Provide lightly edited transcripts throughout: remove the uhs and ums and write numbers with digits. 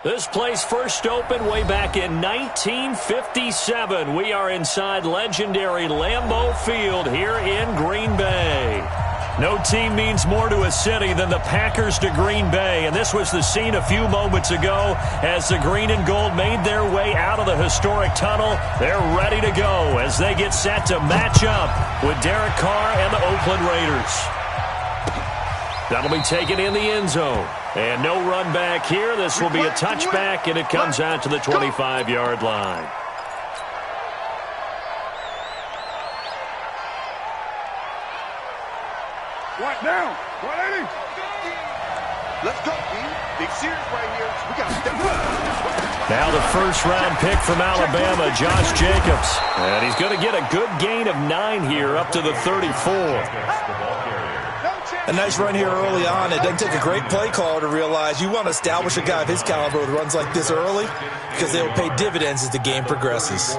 This place first opened way back in 1957. We are inside legendary Lambeau Field here in Green Bay. No team means more to a city than the Packers to Green Bay, and this was the scene a few moments ago as the green and gold made their way out of the historic tunnel. They're ready to go as they get set to match up with Derek Carr and the Oakland Raiders. That'll be taken in the end zone. And no run back here. This will be a touchback, and it comes out to the 25-yard line. Right down. 180. Let's go, team. Big series right here. We got to step up. Now the first-round pick from Alabama, Josh Jacobs. And he's going to get a good gain of 9 here up to the 34. A nice run here early on. It doesn't take a great play caller to realize you want to establish a guy of his caliber with runs like this early because they will pay dividends as the game progresses.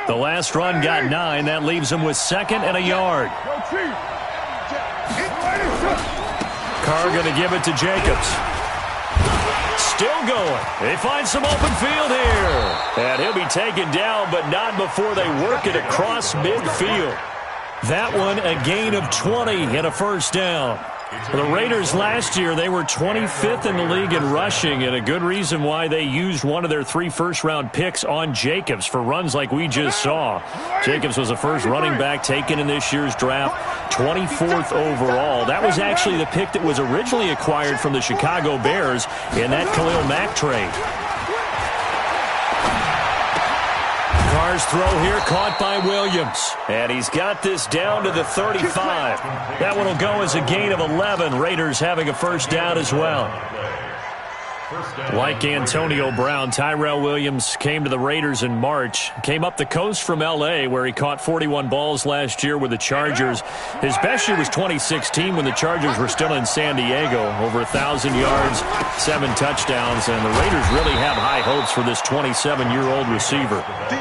The last run got 9. That leaves him with 2nd and a yard. Carr going to give it to Jacobs. Still going. They find some open field here. And he'll be taken down, but not before they work it across midfield. That one, a gain of 20 and a first down. For the Raiders last year, they were 25th in the league in rushing, and a good reason why they used one of their 3 first-round picks on Jacobs for runs like we just saw. Jacobs was the first running back taken in this year's draft, 24th overall. That was actually the pick that was originally acquired from the Chicago Bears in that Khalil Mack trade. Carr's throw here caught by Williams. And he's got this down to the 35. That one will go as a gain of 11. Raiders having a first down as well. Like Antonio Brown, Tyrell Williams came to the Raiders in March. Came up the coast from L.A. where he caught 41 balls last year with the Chargers. His best year was 2016 when the Chargers were still in San Diego. Over 1,000 yards, 7 touchdowns, and the Raiders really have high hopes for this 27-year-old receiver.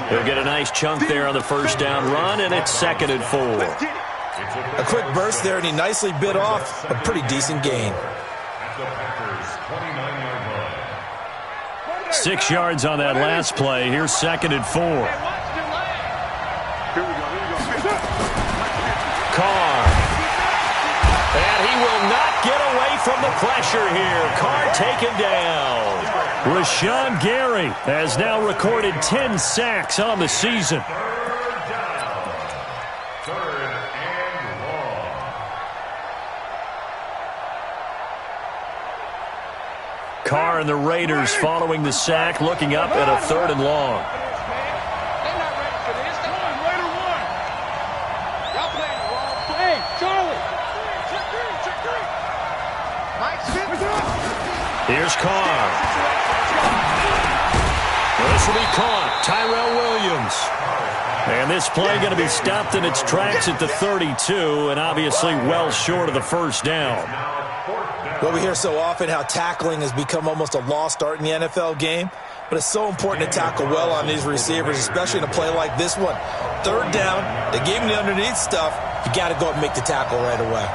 He'll get a nice chunk there on the first down run, and it's 2nd and 4. A quick burst there, and he nicely bit off a pretty decent gain. 6 yards on that last play. Here's 2nd and 4. Carr. And he will not get away from the pressure here. Carr taken down. Rashawn Gary has now recorded 10 sacks on the season. Carr and the Raiders following the sack, looking up at a 3rd and long. Here's Carr. This will be caught. Tyrell Williams. And this play going to be stopped in its tracks at the 32, and obviously well short of the first down. Well, we hear so often how tackling has become almost a lost art in the NFL game, but it's so important to tackle well on these receivers, especially in a play like this one. 3rd down, they gave him the underneath stuff. You got to go up and make the tackle right away.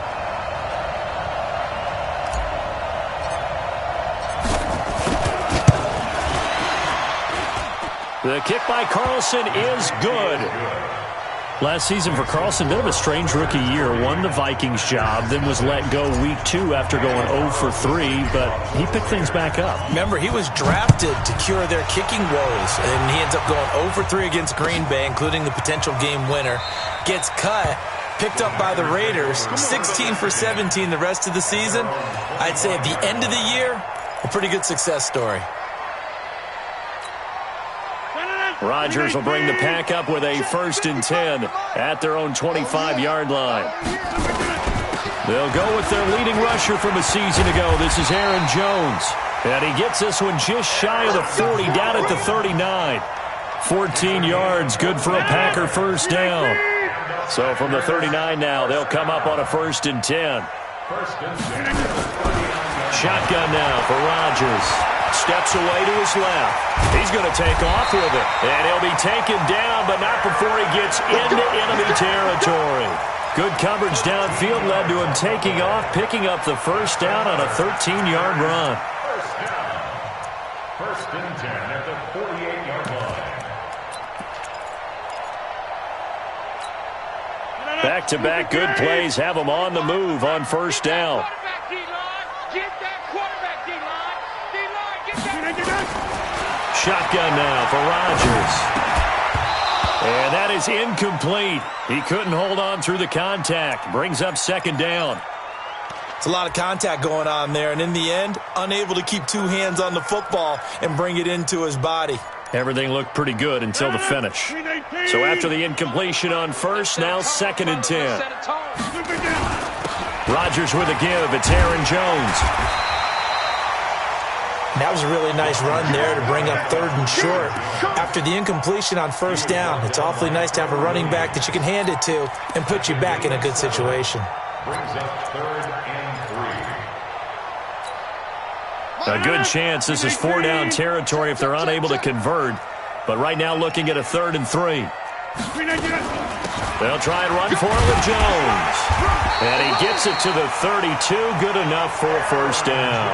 The kick by Carlson is good. Last season for Carlson, bit of a strange rookie year. Won the Vikings job, then was let go week 2 after going 0 for 3, but he picked things back up. Remember, he was drafted to cure their kicking woes, and he ends up going 0 for 3 against Green Bay, including the potential game winner. Gets cut, picked up by the Raiders, 16 for 17 the rest of the season. I'd say at the end of the year, a pretty good success story. Rodgers will bring the pack up with a 1st and 10 at their own 25-yard line. They'll go with their leading rusher from a season ago. This is Aaron Jones. And he gets this one just shy of the 40, down at the 39. 14 yards, good for a Packer first down. So from the 39 now, they'll come up on a 1st and 10. Shotgun now for Rodgers. steps away to his left. He's going to take off with it. And he'll be taken down, but not before he gets into enemy territory. Good coverage downfield led to him taking off, picking up the first down on a 13-yard run. First and 10 at the 48-yard line. Back-to-back good plays have him on the move on first down. Shotgun now for Rodgers. And that is incomplete. He couldn't hold on through the contact. Brings up second down. It's a lot of contact going on there, and in the end, unable to keep two hands on the football and bring it into his body. Everything looked pretty good until the finish. So after the incompletion on first, now second and 10. Rodgers with a give. It's Aaron Jones. That was a really nice run there to bring up third and short. After the incompletion on first down, it's awfully nice to have a running back that you can hand it to and put you back in a good situation. Brings up third and 3. A good chance this is 4-down territory if they're unable to convert. But right now looking at a 3rd and 3. They'll try and run for it with Jones. And he gets it to the 32. Good enough for a first down.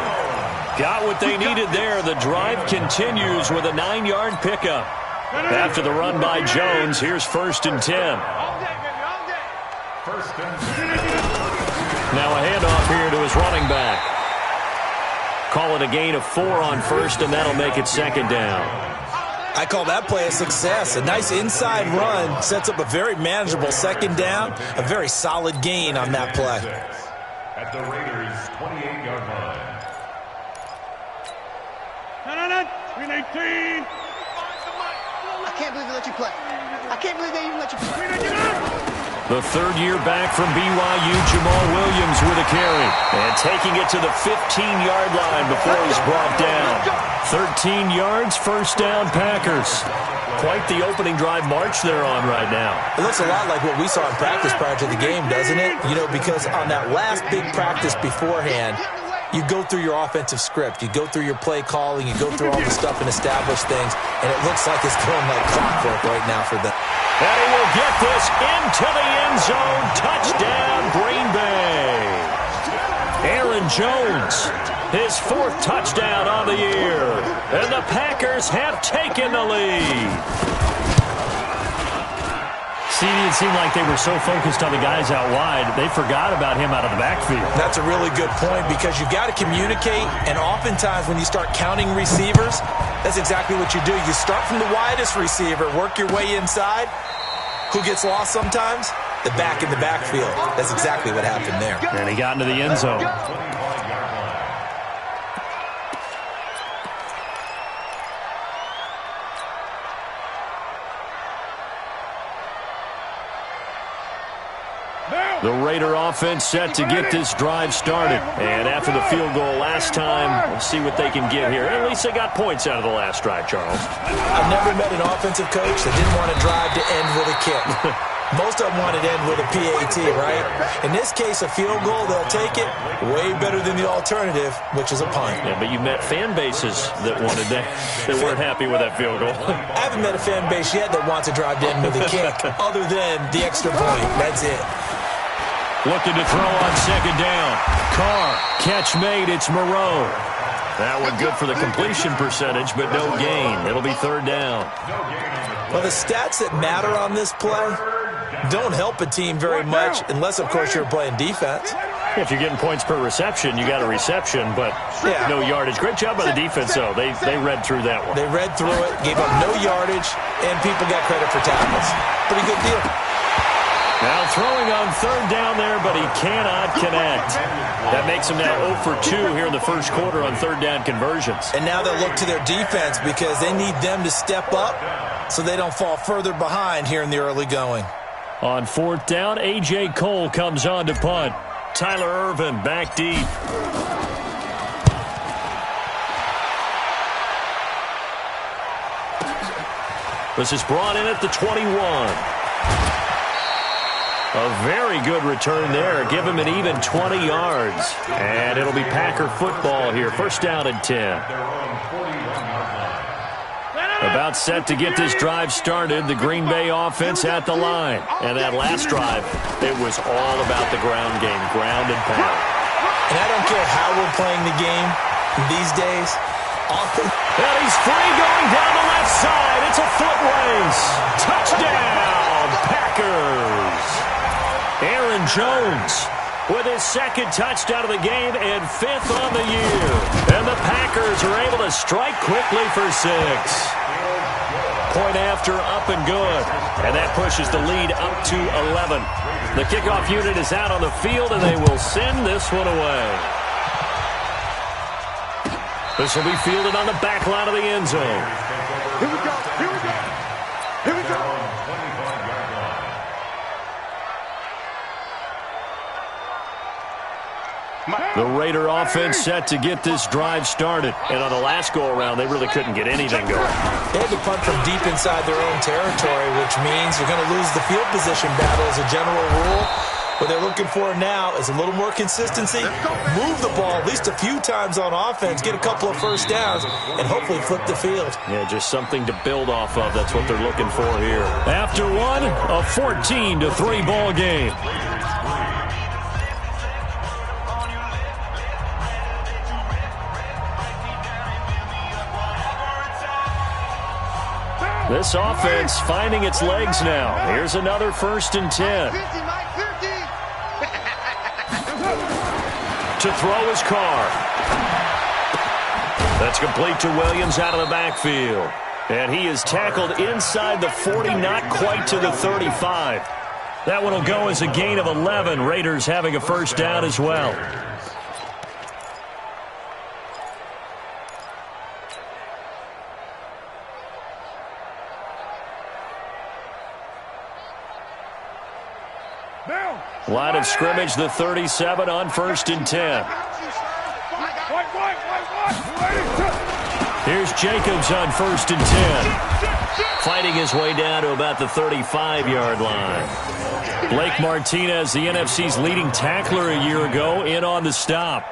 Got what they needed there. The drive continues with a 9-yard pickup. After the run by Jones, here's 1st and 10. First and 10. Now a handoff here to his running back. Call it a gain of 4 on first, and that'll make it second down. I call that play a success. A nice inside run sets up a very manageable second down. A very solid gain on that play. At the Raiders' 28-yard line. I can't believe they let you play. I can't believe they even let you play. The third year back from BYU, Jamal Williams with a carry. And taking it to the 15-yard line before he's brought down. 13 yards, first down, Packers. Quite the opening drive march they're on right now. It looks a lot like what we saw in practice prior to the game, doesn't it? You know, because on that last big practice beforehand, you go through your offensive script. You go through your play calling. You go through all the stuff and establish things. And it looks like it's going like clockwork right now for them. And he will get this into the end zone. Touchdown, Green Bay. Aaron Jones, his 4th touchdown on the year. And the Packers have taken the lead. See, it seemed like they were so focused on the guys out wide, they forgot about him out of the backfield. That's a really good point because you've got to communicate, and oftentimes when you start counting receivers, that's exactly what you do. You start from the widest receiver, work your way inside. Who gets lost sometimes? The back in the backfield. That's exactly what happened there. And he got into the end zone. The Raider offense set to get this drive started. And after the field goal last time, we'll see what they can get here. At least they got points out of the last drive, Charles. I've never met an offensive coach that didn't want to drive to end with a kick. Most of them want it to end with a PAT, right? In this case, a field goal, they'll take it way better than the alternative, which is a punt. Yeah, but you met fan bases that wanted that, that weren't happy with that field goal. I haven't met a fan base yet that wants to drive to end with a kick, other than the extra point. That's it. Looking to throw on second down. Carr, catch made, it's Moreau. That one good for the completion percentage, but no gain. It'll be third down. Well, the stats that matter on this play don't help a team very much, unless, of course, you're playing defense. If you're getting points per reception, you got a reception, but no yardage. Great job by the defense, though. They read through that one. They read through it, gave up no yardage, and people got credit for tackles. Pretty good deal. Now throwing on third down there, but he cannot connect. That makes him now 0 for 2 here in the first quarter on third down conversions. And now they'll look to their defense because they need them to step up so they don't fall further behind here in the early going. On fourth down, A.J. Cole comes on to punt. Tyler Ervin back deep. This is brought in at the 21. A very good return there. Give him an even 20 yards. And it'll be Packer football here. First down and 10. About set to get this drive started. The Green Bay offense at the line. And that last drive, it was all about the ground game. Ground and pound. And I don't care how we're playing the game these days. And he's free going down the left side. It's a foot race. Touchdown, Packers. Aaron Jones with his second touchdown of the game and 5th on the year. And the Packers are able to strike quickly for 6. Point after, up and good. And that pushes the lead up to 11. The kickoff unit is out on the field, and they will send this one away. This will be fielded on the back line of the end zone. Here we go. Here we go. Here we go. The Raider offense set to get this drive started. And on the last go-around, they really couldn't get anything going. They had to punt from deep inside their own territory, which means you're going to lose the field position battle as a general rule. What they're looking for now is a little more consistency, move the ball at least a few times on offense, get a couple of first downs, and hopefully flip the field. Yeah, just something to build off of. That's what they're looking for here. After one, a 14-3 ball game. This offense finding its legs now. Here's another 1st and 10. To throw his car. That's complete to Williams out of the backfield. And he is tackled inside the 40, not quite to the 35. That one will go as a gain of 11. Raiders having a first down as well. Line of scrimmage, the 37 on 1st and 10. Here's Jacobs on 1st and 10. Fighting his way down to about the 35-yard line. Blake Martinez, the NFC's leading tackler a year ago, in on the stop.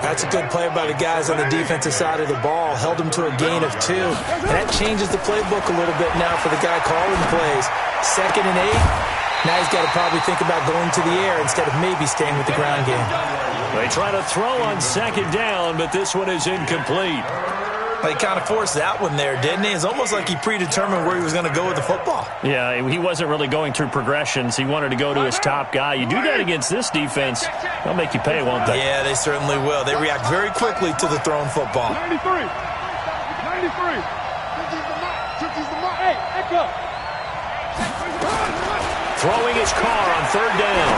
That's a good play by the guys on the defensive side of the ball. Held them to a gain of 2. And that changes the playbook a little bit now for the guy calling plays. 2nd and 8. Now he's got to probably think about going to the air instead of maybe staying with the ground game. They try to throw on 2nd down, but this one is incomplete. He kind of forced that one there, didn't he? It's almost like he predetermined where he was going to go with the football. Yeah, he wasn't really going through progressions. He wanted to go to his top guy. You do that against this defense, they'll make you pay, won't they? Yeah, they certainly will. They react very quickly to the thrown football. 93. 93. Hey, let's go. Throwing his car on 3rd down.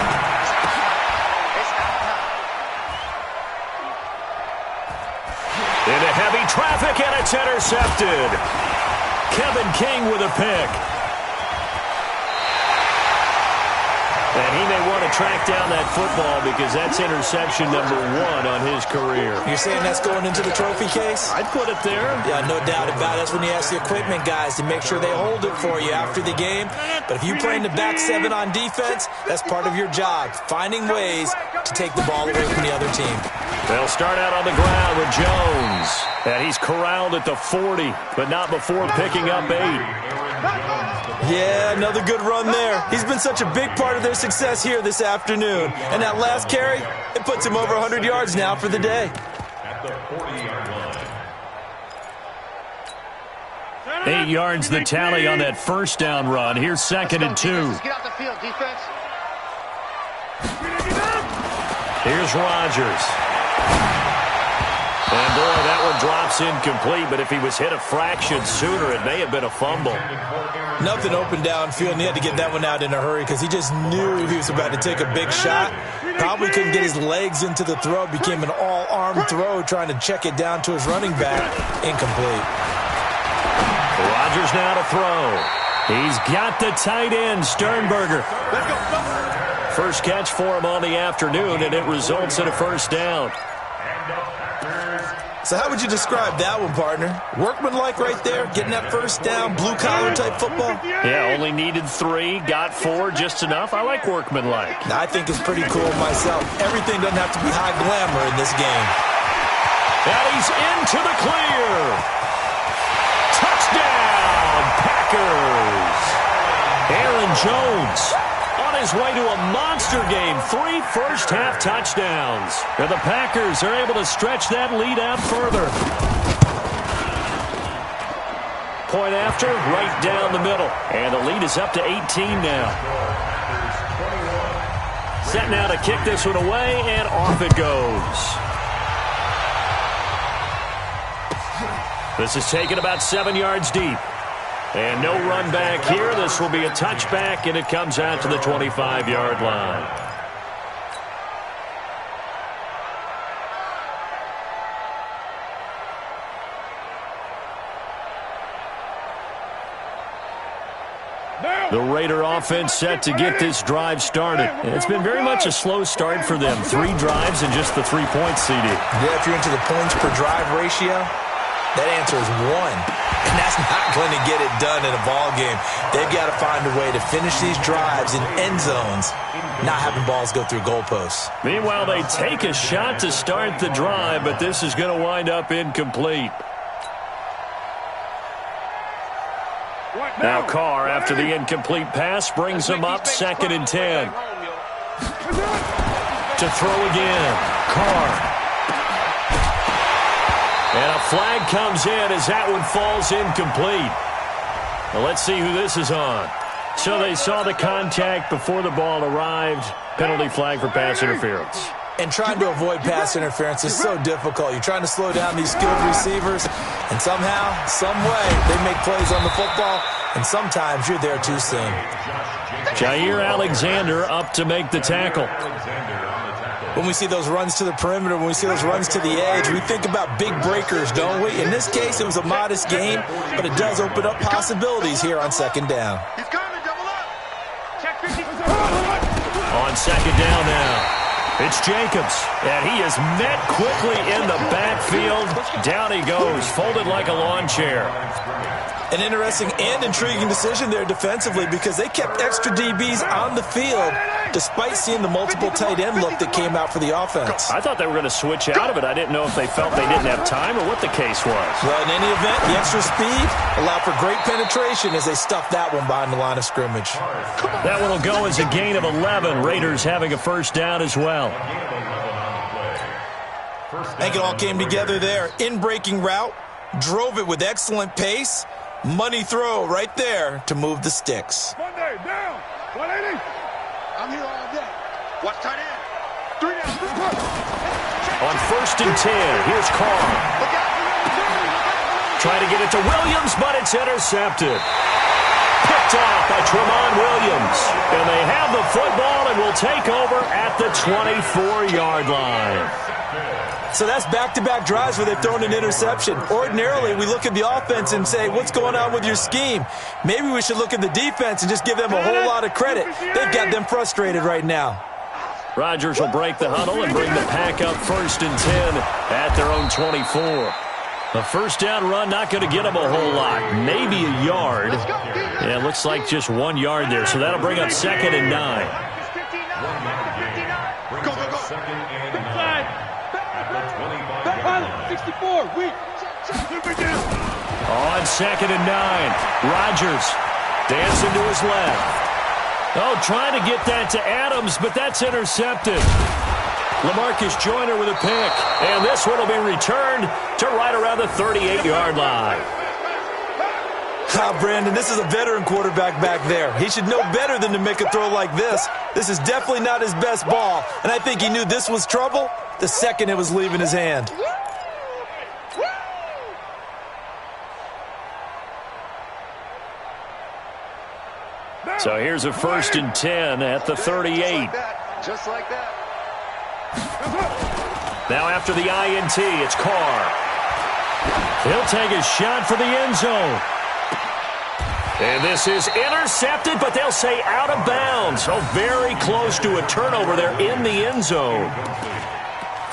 Into heavy traffic, and it's intercepted. Kevin King with a pick. And he may want to track down that football because that's interception number 1 on his career. You're saying that's going into the trophy case? I'd put it there. Yeah, no doubt about it. That's when you ask the equipment guys to make sure they hold it for you after the game. But if you play in the back 7 on defense, that's part of your job, finding ways to take the ball away from the other team. They'll start out on the ground with Jones. And he's corralled at the 40, but not before picking up 8. Yeah, another good run there. He's been such a big part of their success here this afternoon. And that last carry, it puts him over 100 yards now for the day. At the 40-yard line. 8 yards the tally on that first down run. Here's 2nd and 2. Get off the field, defense. Here's Rodgers. And, boy, that one drops incomplete, but if he was hit a fraction sooner, it may have been a fumble. Nothing open downfield, and he had to get that one out in a hurry because he just knew he was about to take a big shot. Probably couldn't get his legs into the throw. Became an all-arm throw trying to check it down to his running back. Incomplete. Rodgers now to throw. He's got the tight end, Sternberger. First catch for him on the afternoon, and it results in a first down. So how would you describe that one, partner? Workmanlike right there, getting that first down, blue-collar type football? Yeah, only needed 3, got 4, just enough. I like workmanlike. I think it's pretty cool myself. Everything doesn't have to be high glamour in this game. And he's into the clear. Touchdown, Packers. Aaron Jones on his way to a monster game. 3 first-half touchdowns. And the Packers are able to stretch that lead out further. Point after, right down the middle. And the lead is up to 18 now. Set now to kick this one away, and off it goes. This is taken about 7 yards deep. And no run back here. This will be a touchback, and it comes out to the 25-yard line. The Raider offense set to get this drive started. And it's been very much a slow start for them. 3 drives and just the 3 points, CD. Yeah, if you're into the points per drive ratio, that answer is 1. And that's not going to get it done in a ball game. They've got to find a way to finish these drives in end zones, not having balls go through goalposts. Meanwhile, they take a shot to start the drive, but this is going to wind up incomplete. Now Carr, after the incomplete pass, brings him up 2nd and 10. To throw again. Carr. And a flag comes in as that one falls incomplete. Well, let's see who this is on. So they saw the contact before the ball arrived. Penalty flag for pass interference. And trying to avoid pass interference is so difficult. You're trying to slow down these skilled receivers, and somehow, some way, they make plays on the football, and sometimes you're there too soon. Jair Alexander up to make the tackle. When we see those runs to the perimeter, when we see those runs to the edge, we think about big breakers, don't we? In this case, it was a modest gain, but it does open up possibilities here on 2nd down. He's coming, double up. Check 50. On 2nd down now. It's Jacobs, and he is met quickly in the backfield. Down he goes, folded like a lawn chair. An interesting and intriguing decision there defensively because they kept extra DBs on the field despite seeing the multiple tight end look that came out for the offense. I thought they were going to switch out of it. I didn't know if they felt they didn't have time or what the case was. Well, in any event, the extra speed allowed for great penetration as they stuffed that one behind the line of scrimmage. That one will go as a gain of 11. Raiders having a first down as well. I think it all came together there. In-breaking route, drove it with excellent pace. Money throw right there to move the sticks. Monday, down. 180. I'm here all day. Watch tight end. 3 down. On 1st and 10, here's Carr. Trying to get it to Williams, but it's intercepted. Picked off by Tremont Williams. And they have the football and will take over at the 24-yard line. So that's back-to-back drives where they've thrown an interception. Ordinarily, we look at the offense and say, what's going on with your scheme? Maybe we should look at the defense and just give them a whole lot of credit. They've got them frustrated right now. Rodgers will break the huddle and bring the pack up 1st and 10 at their own 24. A first down run not going to get them a whole lot. Maybe a yard. Yeah, it looks like just 1 yard there. So that'll bring up 2nd and 9. Go, go, go. 64, weak. On 2nd and 9, Rodgers dancing to his left. Oh, trying to get that to Adams, but that's intercepted. LaMarcus Joyner with a pick, and this one will be returned to right around the 38-yard line. Brandon, this is a veteran quarterback back there. He should know better than to make a throw like this. This is definitely not his best ball, and I think he knew this was trouble the second it was leaving his hand. So here's a 1st and 10 at the 38. Just like that. Now after the INT, it's Carr. He'll take a shot for the end zone. And this is intercepted, but they'll say out of bounds. So very close to a turnover there in the end zone.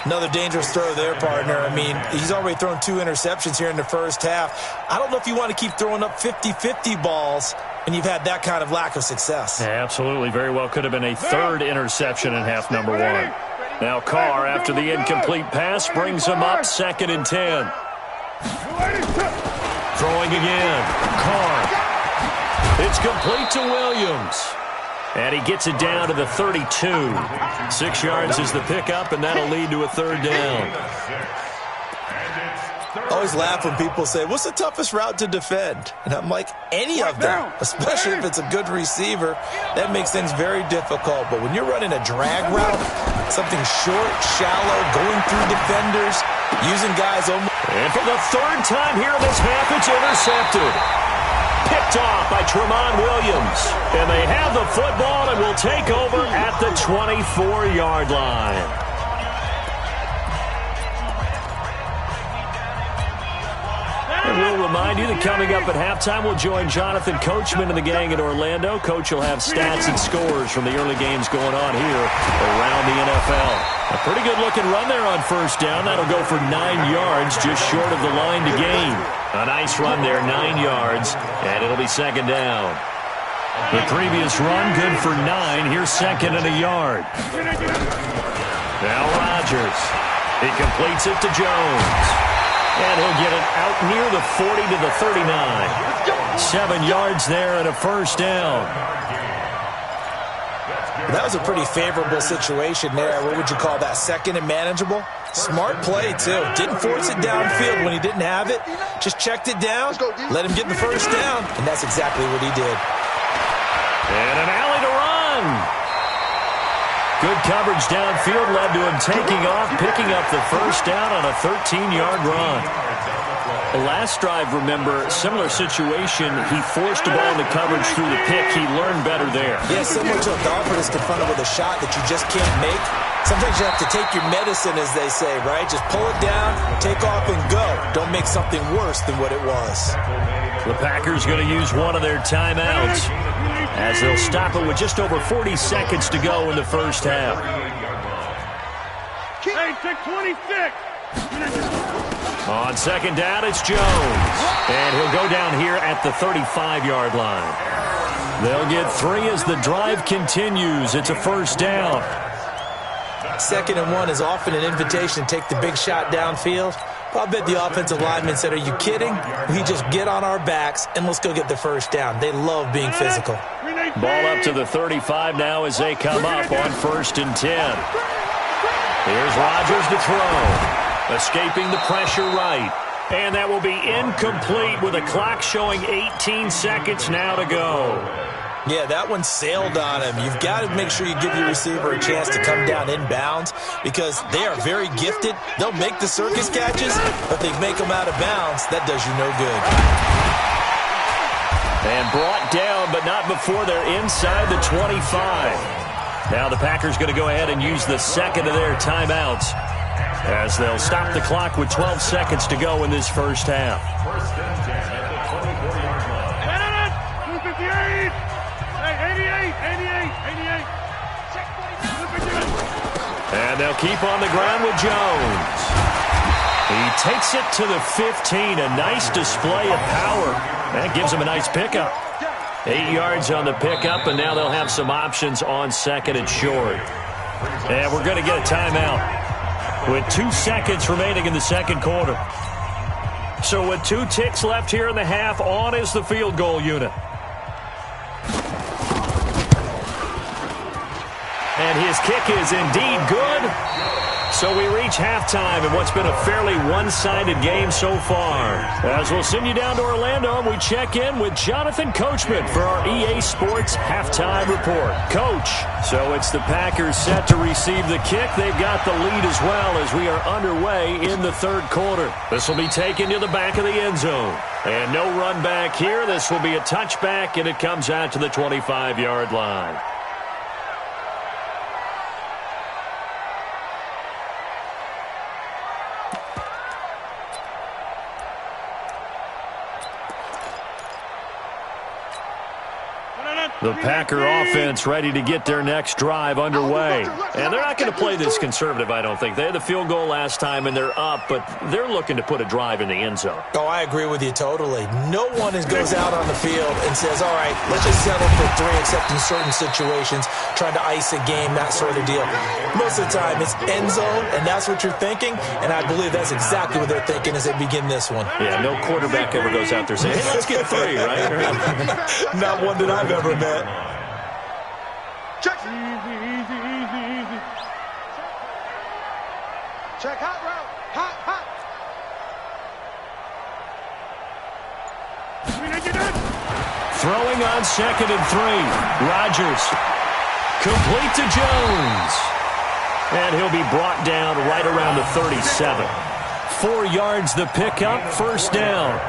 Another dangerous throw there, partner. I mean, he's already thrown 2 interceptions here in the first half. I don't know if you want to keep throwing up 50-50 balls and you've had that kind of lack of success. Yeah, absolutely. Very well could have been a 3rd interception in half number 1. Now Carr, after the incomplete pass, brings him up 2nd and 10. Throwing again. Carr. It's complete to Williams. And he gets it down to the 32. 6 yards is the pickup, and that'll lead to a 3rd down. I always laugh when people say, what's the toughest route to defend? And I'm like, any of them, especially if it's a good receiver. That makes things very difficult. But when you're running a drag route, something short, shallow, going through defenders, using guys almost... And for the 3rd time here in this half, it's intercepted. Picked off by Tramon Williams. And they have the football and will take over at the 24-yard line. And we'll remind you that coming up at halftime, we'll join Jonathan Coachman and the gang in Orlando. Coach will have stats and scores from the early games going on here around the NFL. A pretty good-looking run there on 1st down. That'll go for 9 yards, just short of the line to gain. A nice run there, 9 yards, and it'll be 2nd down. The previous run, good for 9. Here's 2nd and a yard. Now Rodgers. He completes it to Jones. And he'll get it out near the 40 to the 39. 7 yards there and a 1st down. That was a pretty favorable situation there. What would you call that? 2nd and manageable? Smart play, too. Didn't force it downfield when he didn't have it. Just checked it down, let him get the 1st down, and that's exactly what he did. And an alley to run. Good coverage downfield led to him taking off, picking up the 1st down on a 13-yard run. The last drive, remember, similar situation. He forced the ball into coverage through the pick. He learned better there. Yeah, similar to a golfer that's confronted with a shot that you just can't make. Sometimes you have to take your medicine, as they say, right? Just pull it down, take off, and go. Don't make something worse than what it was. The Packers going to use one of their timeouts as they'll stop it with just over 40 seconds to go in the 1st half. Hey, take 26. On 2nd down, it's Jones. And he'll go down here at the 35-yard line. They'll get 3 as the drive continues. It's a 1st down. 2nd and 1 is often an invitation to take the big shot downfield. I bet the offensive lineman said, are you kidding? We just get on our backs and let's go get the 1st down. They love being physical. Ball up to the 35 now as they come up on 1st and 10. Here's Rodgers to throw. Escaping the pressure right. And that will be incomplete with a clock showing 18 seconds now to go. Yeah, that one sailed on him. You've got to make sure you give your receiver a chance to come down inbounds because they are very gifted. They'll make the circus catches, but they make them out of bounds. That does you no good. And brought down, but not before they're inside the 25. Now the Packers going to go ahead and use the 2nd of their timeouts as they'll stop the clock with 12 seconds to go in this 1st half. And they'll keep on the ground with Jones. He takes it to the 15. A nice display of power. That gives him a nice pickup. 8 yards on the pickup, and now they'll have some options on 2nd and short. And we're going to get a timeout with 2 seconds remaining in the 2nd quarter. So with 2 ticks left here in the half, on is the field goal unit. And his kick is indeed good. So we reach halftime in what's been a fairly one-sided game so far. As we'll send you down to Orlando, and we check in with Jonathan Coachman for our EA Sports Halftime Report. Coach, so it's the Packers set to receive the kick. They've got the lead as well as we are underway in the 3rd quarter. This will be taken to the back of the end zone. And no run back here. This will be a touchback, and it comes out to the 25-yard line. The Packer offense ready to get their next drive underway. And they're not going to play this conservative, I don't think. They had the field goal last time, and they're up, but they're looking to put a drive in the end zone. Oh, I agree with you totally. No one goes out on the field and says, all right, let's just settle for 3, except in certain situations, trying to ice a game, that sort of deal. Most of the time, it's end zone, and that's what you're thinking, and I believe that's exactly what they're thinking as they begin this one. Yeah, no quarterback ever goes out there saying, hey, let's get 3, right? Not one that I've ever met. Check. Easy. Check hot route. Hot. Throwing on 2nd and 3. Rodgers. Complete to Jones. And he'll be brought down right around the 37. 4 yards the pickup, first down.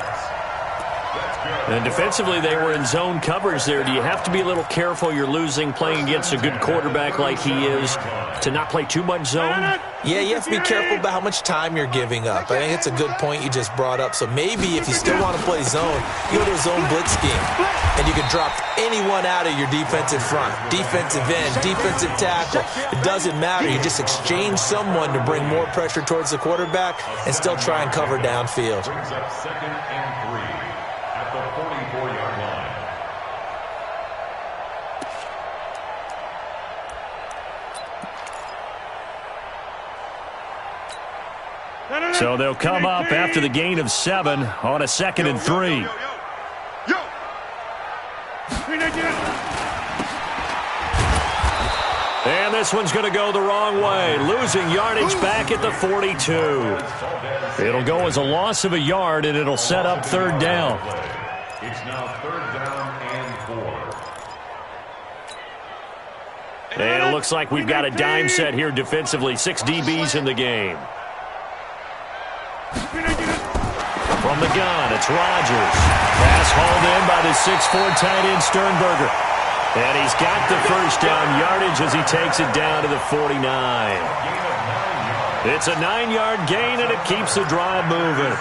And defensively, they were in zone coverage there. Do you have to be a little careful? You're losing playing against a good quarterback like he is to not play too much zone? Yeah, you have to be careful about how much time you're giving up. I think it's a good point you just brought up. So maybe if you still want to play zone, you go to a zone blitz scheme. And you can drop anyone out of your defensive front. Defensive end, defensive tackle. It doesn't matter. You just exchange someone to bring more pressure towards the quarterback and still try and cover downfield. Brings up 2nd and 3 at the 44-yard line. So they'll come up after the gain of 7 on a 2nd and 3. And this one's going to go the wrong way. Losing yardage back at the 42. It'll go as a loss of a yard, and it'll set up 3rd down. It's now 3rd down and 4. And it looks like we've got a dime set here defensively. 6 DBs in the game. From the gun, it's Rodgers. Pass hauled in by the 6'4" tight end Sternberger. And he's got the first down yardage as he takes it down to the 49. It's a 9-yard gain, and it keeps the drive moving.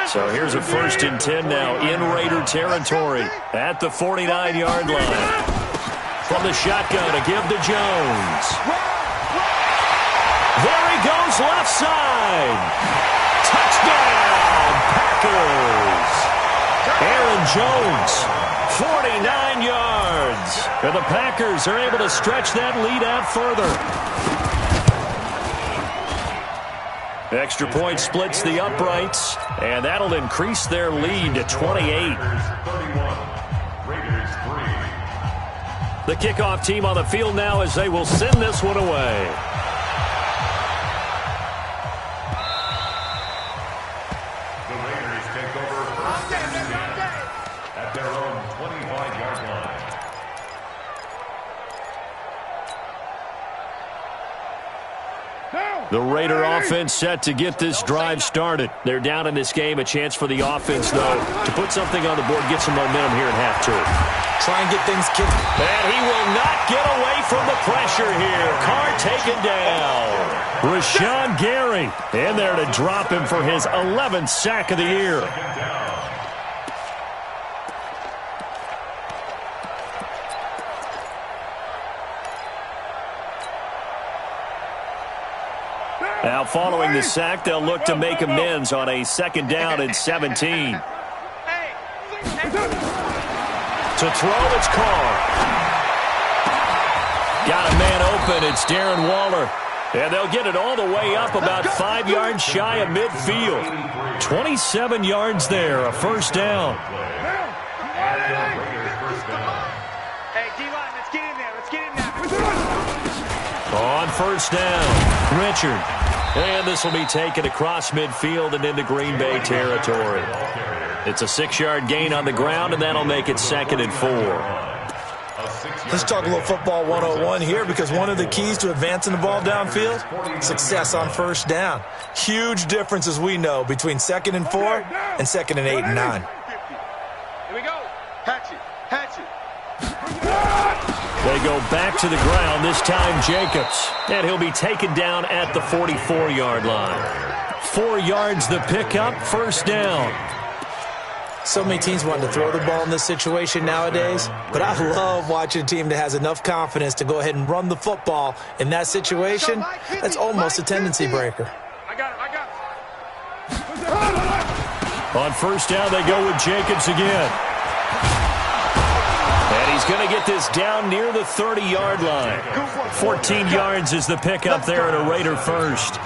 So here's a 1st and 10 now in Raider territory at the 49-yard line. From the shotgun, a give to Jones. There he goes, left side. Touchdown, Packers. Aaron Jones, 49 yards. And the Packers are able to stretch that lead out further. Extra point splits the uprights, and that'll increase their lead to 28. The kickoff team on the field now as they will send this one away. The Raiders take over first and 10 at their own 25-yard line. The Raider offense set to get this drive started. They're down in this game. A chance for the offense, though, to put something on the board, get some momentum here in half 2. Try and get things kicked. And he will not get away from the pressure here. Carr taken down. Rashawn Gary in there to drop him for his 11th sack of the year. Now, following the sack, they'll look to make amends on a 2nd down and 17. To throw, it's Carr. Got a man open. It's Darren Waller. And they'll get it all the way up about 5 yards shy of midfield. 27 yards there, a first down. Hey, D-line, let's get in there. Let's get in there. On first down, Richard. And this will be taken across midfield and into Green Bay territory. It's a 6-yard gain on the ground, and that'll make it 2nd and 4. Let's talk a little football 101 here, because one of the keys to advancing the ball downfield, success on first down. Huge difference, as we know, between 2nd and 4 and 2nd and 8 and 9. Here we go. Hatch it. They go back to the ground, this time Jacobs. And he'll be taken down at the 44-yard line. 4 yards the pickup, first down. So many teams want to throw the ball in this situation nowadays, but I love watching a team that has enough confidence to go ahead and run the football. In that situation, that's almost a tendency breaker. I got it. On first down, they go with Jacobs again. And he's going to get this down near the 30-yard line. 14 yards is the pickup there at a Raider first.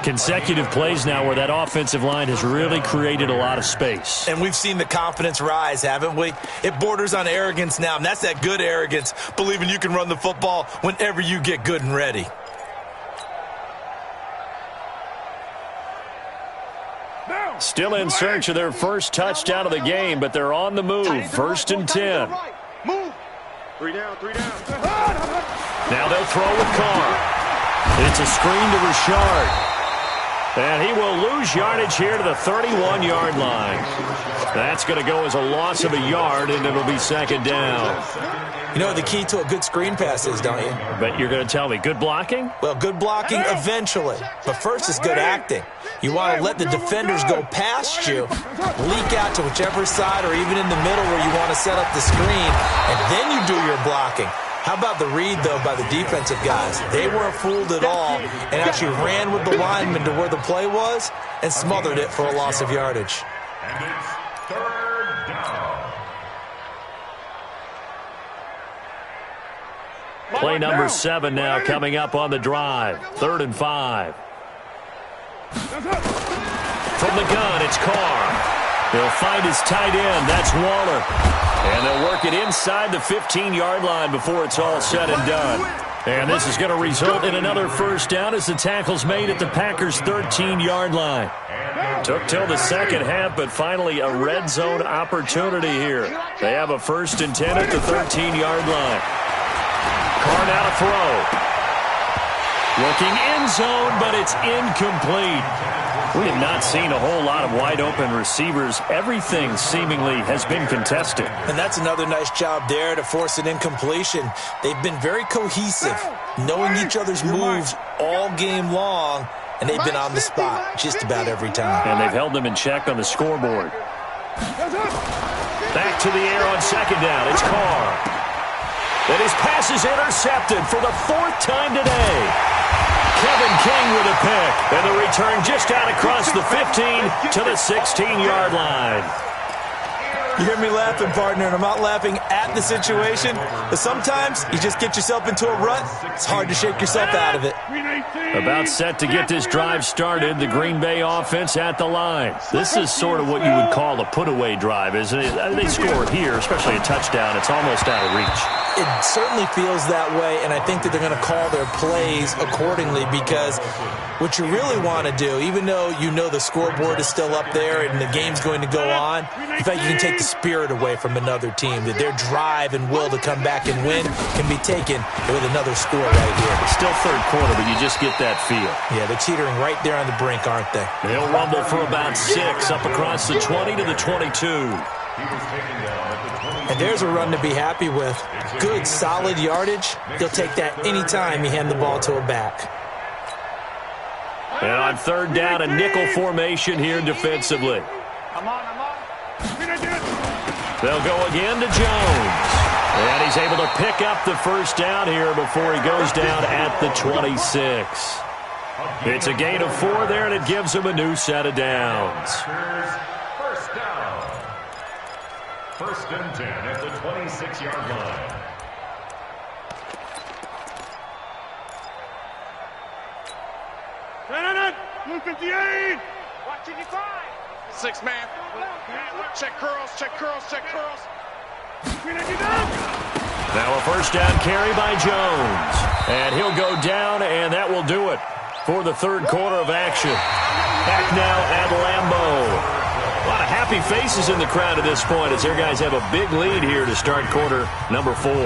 Consecutive plays now where that offensive line has really created a lot of space. And we've seen the confidence rise, haven't we? It borders on arrogance now, and that's that good arrogance, believing you can run the football whenever you get good and ready. Still in search of their first touchdown of the game, but they're on the move. First and 10. Move. 3 down. Now they'll throw with Carr. It's a screen to Richard. And he will lose yardage here to the 31-yard line. That's going to go as a loss of a yard, and it'll be second down. You know what the key to a good screen pass is, don't you? But you're going to tell me, good blocking? Well, good blocking eventually. But first is good acting. You want to let the defenders go past you, leak out to whichever side or even in the middle where you want to set up the screen, and then you do your blocking. How about the read, though, by the defensive guys? They weren't fooled at all and actually ran with the lineman to where the play was and smothered it for a loss of yardage. And it's third down. Play number 7 now coming up on the drive. 3rd and 5. From the gun, it's Carr. He'll find his tight end. That's Waller. And they'll work it inside the 15-yard line before it's all said and done. And this is going to result in another first down as the tackle's made at the Packers' 13-yard line. Took till the second half, but finally a red zone opportunity here. They have a 1st and 10 at the 13-yard line. Carr now to throw. Looking end zone, but it's incomplete. We have not seen a whole lot of wide-open receivers. Everything seemingly has been contested. And that's another nice job there to force an incompletion. They've been very cohesive, knowing each other's moves all game long, and they've been on the spot just about every time. And they've held them in check on the scoreboard. Back to the air on second down. It's Carr. And his pass is intercepted for the 4th time today. Kevin King with a pick, and the return just out across the 15 to the 16-yard line. You hear me laughing, partner, and I'm not laughing at the situation, but sometimes you just get yourself into a rut. It's hard to shake yourself out of it. About set to get this drive started, the Green Bay offense at the line. This is sort of what you would call a put-away drive, isn't it? They score here, especially a touchdown. It's almost out of reach. It certainly feels that way, and I think that they're going to call their plays accordingly because what you really want to do, even though you know the scoreboard is still up there and the game's going to go on, in fact, you can take the spirit away from another team, that their drive and will to come back and win can be taken with another score right here. It's still 3rd quarter, but you just get that feel. Yeah, they're teetering right there on the brink, aren't they? They'll rumble for about 6 up across the 20 to the 22. And there's a run to be happy with. Good, solid yardage. He'll take that anytime you hand the ball to a back. And on 3rd down, a nickel formation here defensively. I'm on. They'll go again to Jones. And he's able to pick up the first down here before he goes down at the 26. It's a gain of 4 there, and it gives him a new set of downs. First down. 1st and 10 at the 26-yard line. Blue 58. Watch 55. 6 man. Check curls. Now a first down carry by Jones. And he'll go down, and that will do it for the 3rd quarter of action. Back now at Lambeau. A lot of happy faces in the crowd at this point as their guys have a big lead here to start quarter number 4. 58.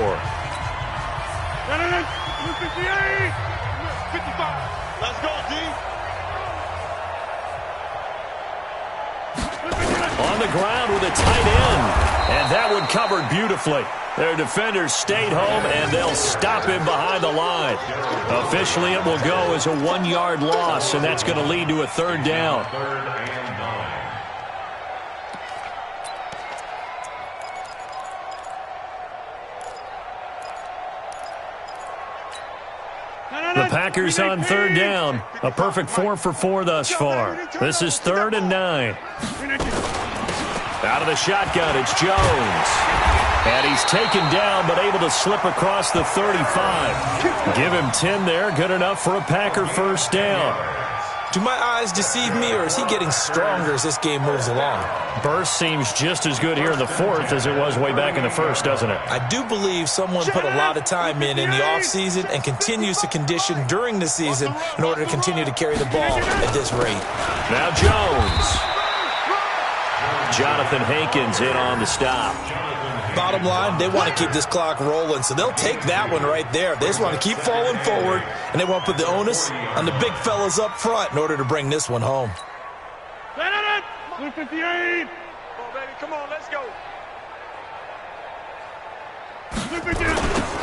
55. Let's go, D. On the ground with a tight end. And that one covered beautifully. Their defenders stayed home, and they'll stop him behind the line. Officially, it will go as a 1-yard loss, and that's going to lead to a 3rd down. Packers on third down. A perfect 4 for 4 thus far. This is 3rd and 9. Out of the shotgun, it's Jones. And he's taken down, but able to slip across the 35. Give him 10 there. Good enough for a Packer first down. Do my eyes deceive me, or is he getting stronger as this game moves along? Burst seems just as good here in the 4th as it was way back in the 1st, doesn't it? I do believe someone put a lot of time in the offseason and continues to condition during the season in order to continue to carry the ball at this rate. Now Jones. Jonathan Hankins in on the stop. Bottom line, they want to keep this clock rolling, so they'll take that one right there. They just want to keep falling forward, and they want to put the onus on the big fellas up front in order to bring this one home. 158. Come on, baby. Come on, let's go.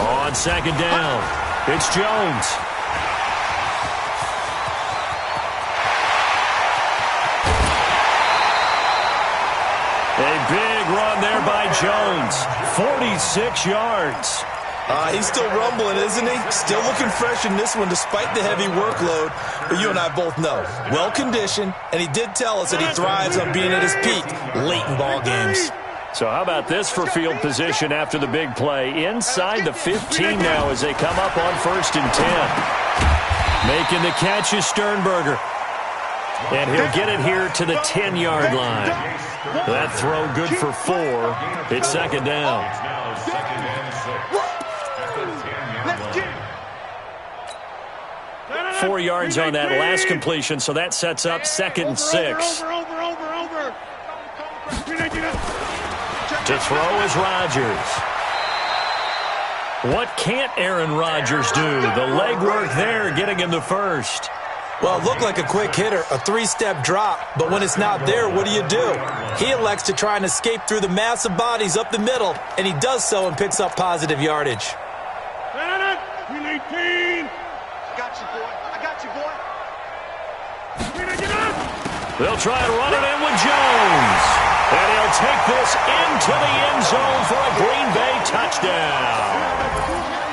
On second down, it's Jones. A big run there by Jones. 46 yards. He's still rumbling, isn't he? Still looking fresh in this one despite the heavy workload. But you and I both know, well-conditioned, and he did tell us that he thrives on being at his peak late in ball games. So how about this for field position after the big play? Inside the 15 now as they come up on 1st and 10. Making the catch is Sternberger. And he'll get it here to the 10-yard line. That throw good for 4. It's second down. 4 yards on that last completion, so that sets up 2nd and 6. To throw is Rodgers. What can't Aaron Rodgers do? The legwork there getting him the first. Well, it looked like a quick hitter, a 3-step drop, but when it's not there, what do? He elects to try and escape through the massive bodies up the middle, and he does so and picks up positive yardage. 18. I got you, boy. I got you, boy. They'll try to run it in with Jones. And he'll take this into the end zone for a Green Bay touchdown.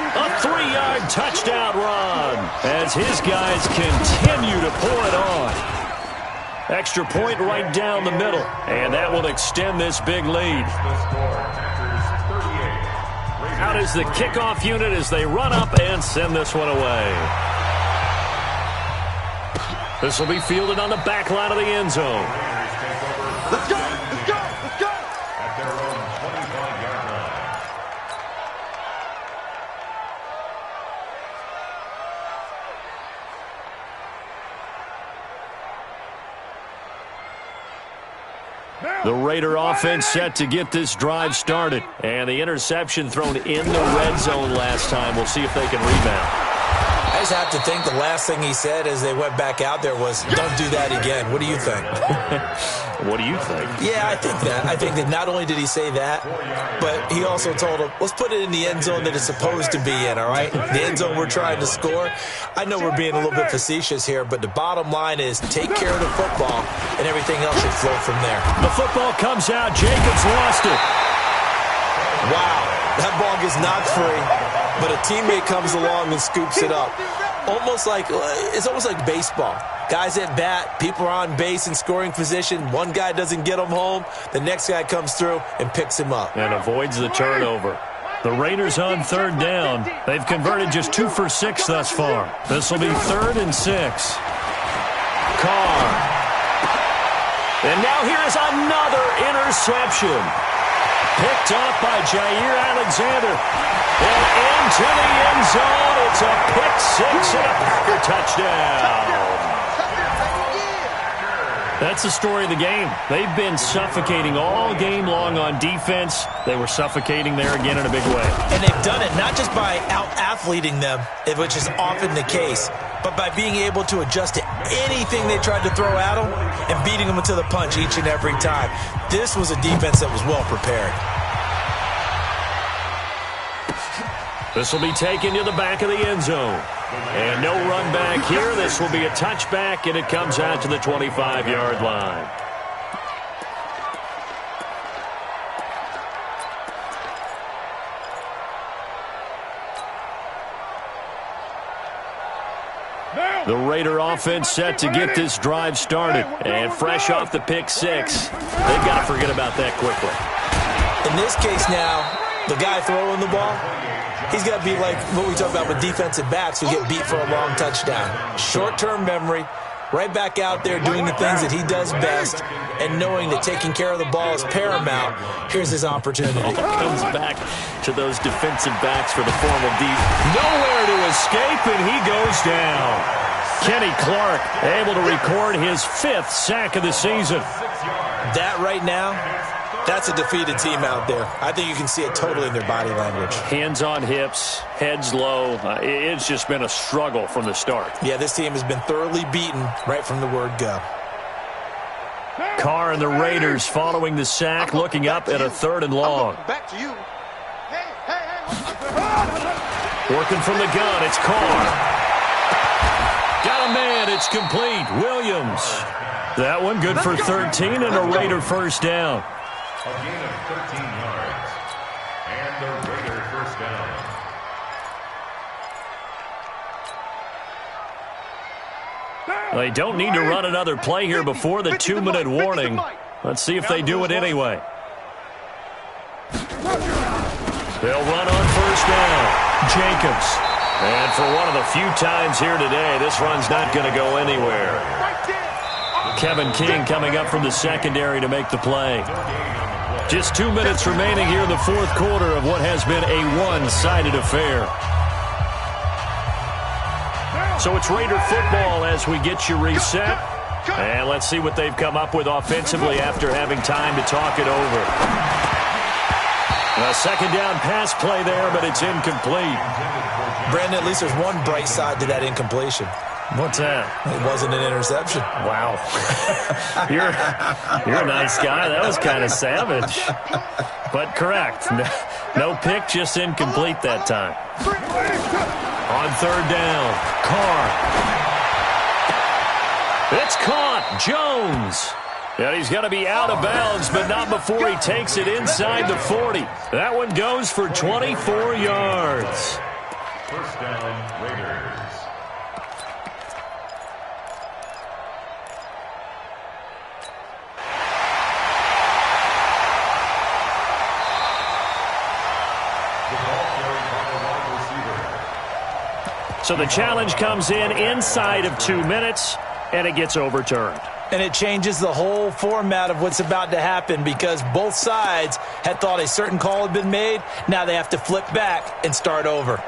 A 3-yard touchdown run as his guys continue to pull it on. Extra point right down the middle, and that will extend this big lead. Out is the kickoff unit as they run up and send this one away. This will be fielded on the back line of the end zone. Let's go! Let's go! Let's go! At their own 25-yard line. The Raider offense set to get this drive started. And the interception thrown in the red zone last time. We'll see if they can rebound. I just have to think the last thing he said as they went back out there was, don't do that again. What do you think? What do you think? Yeah, I think that. I think that not only did he say that, but he also told him, let's put it in the end zone that it's supposed to be in, all right? The end zone we're trying to score. I know we're being a little bit facetious here, but the bottom line is take care of the football, and everything else should flow from there. The football comes out. Jacobs lost it. Wow, that ball gets knocked free, but a teammate comes along and scoops it up. It's almost like baseball. Guys at bat, people are on base in scoring position. One guy doesn't get him home. The next guy comes through and picks him up. And avoids the turnover. The Raiders on third down. They've converted just 2 for 6 thus far. This will be 3rd and 6. Carr. And now here's another interception. Picked off by Jair Alexander. And into the end zone. It's a pick-6 and a Packer touchdown. That's the story of the game. They've been suffocating all game long on defense. They were suffocating there again in a big way. And they've done it not just by out-athleting them, which is often the case, but by being able to adjust to anything they tried to throw at them and beating them to the punch each and every time. This was a defense that was well prepared. This will be taken to the back of the end zone. And no run back here. This will be a touchback, and it comes out to the 25-yard line. The Raider offense set to get this drive started. And fresh off the pick six, they've got to forget about that quickly. In this case now, the guy throwing the ball, he's got to be like what we talk about with defensive backs who get beat for a long touchdown. Short-term memory, right back out there doing the things that he does best, and knowing that taking care of the ball is paramount. Here's his opportunity. Comes back to those defensive backs for the formal D. Nowhere to escape, and he goes down. Kenny Clark able to record his 5th sack of the season. That right now, that's a defeated team out there. I think you can see it totally in their body language. Hands on hips, heads low. It's just been a struggle from the start. Yeah, this team has been thoroughly beaten right from the word go. Carr and the Raiders following the sack, looking up at a 3rd and long. Back to you. Working from the gun, it's Carr. Got a man, it's complete. Williams. That one good for 13 and a Raider first down. A gain of 13 yards. And the Raider first down. They don't need to run another play here before the 2-minute warning. Let's see if they do it anyway. They'll run on first down. Jacobs. And for one of the few times here today, this run's not going to go anywhere. Kevin King coming up from the secondary to make the play. Just 2 minutes remaining here in the 4th quarter of what has been a one-sided affair. So it's Raider football as we get you reset. And let's see what they've come up with offensively after having time to talk it over. A 2nd down pass play there, but it's incomplete. Brandon, at least there's one bright side to that incompletion. What's that? It wasn't an interception. Wow. You're a nice guy. That was kind of savage. But correct. No pick, just incomplete that time. On 3rd down, Carr. It's caught. Jones. And he's going to be out of bounds, but not before he takes it inside the 40. That one goes for 24 yards. First down, Raiders. So the challenge comes in inside of 2 minutes, and it gets overturned. And it changes the whole format of what's about to happen because both sides had thought a certain call had been made. Now they have to flip back and start over.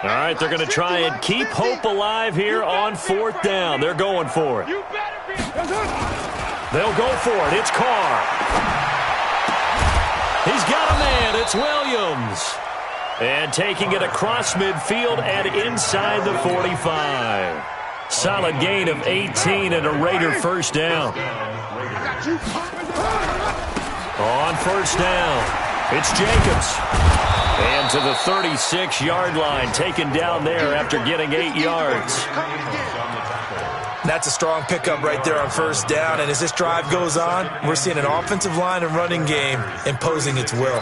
All right, they're going to try and keep hope alive here on 4th down. They're going for it. They'll go for it. It's Carr. He's got a man. It's Williams. And taking it across midfield and inside the 45. Solid gain of 18 and a Raider first down. On first down, it's Jacobs. And to the 36-yard line, taken down there after getting 8 yards. That's a strong pickup right there on first down. And as this drive goes on, we're seeing an offensive line and running game imposing its will.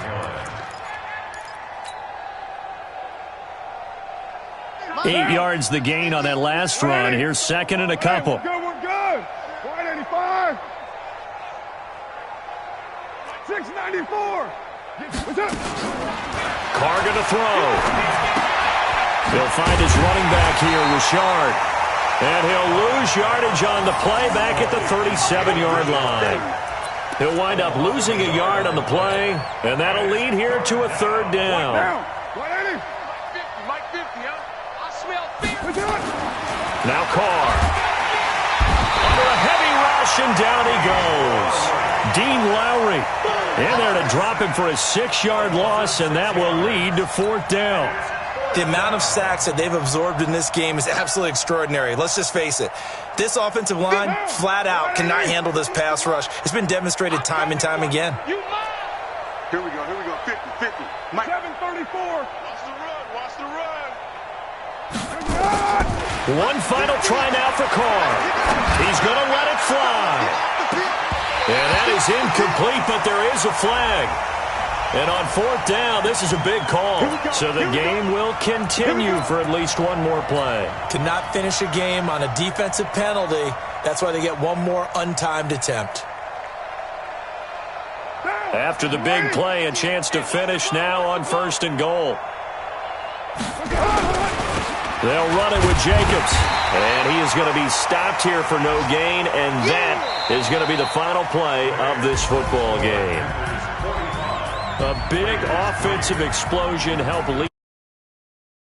Eight yards the gain on that last run. Here's 2nd and a couple. We're good. 185. 694. What's up? Carr going to throw. He'll find his running back here, Richard. And he'll lose yardage on the play back at the 37-yard line. He'll wind up losing a yard on the play, and that'll lead here to a 3rd down. 180. Like 50, huh? I smell 50. Now Carr. Under a heavy rush, and down he goes. Dean Lowry in there to drop him for a 6-yard loss, and that will lead to 4th down. The amount of sacks that they've absorbed in this game is absolutely extraordinary. Let's just face it. This offensive line, flat out, cannot handle this pass rush. It's been demonstrated time and time again. Here we go, 50. Mike. 734. Watch the run. One final try now for Carr. He's going to let it fly. And that is incomplete, but there is a flag. And on fourth down, this is a big call. So the game will continue for at least one more play. To not finish a game on a defensive penalty, that's why they get one more untimed attempt. After the big play, a chance to finish now on 1st and goal. They'll run it with Jacobs. And he is going to be stopped here for no gain, and that is going to be the final play of this football game. A big offensive explosion helped lead.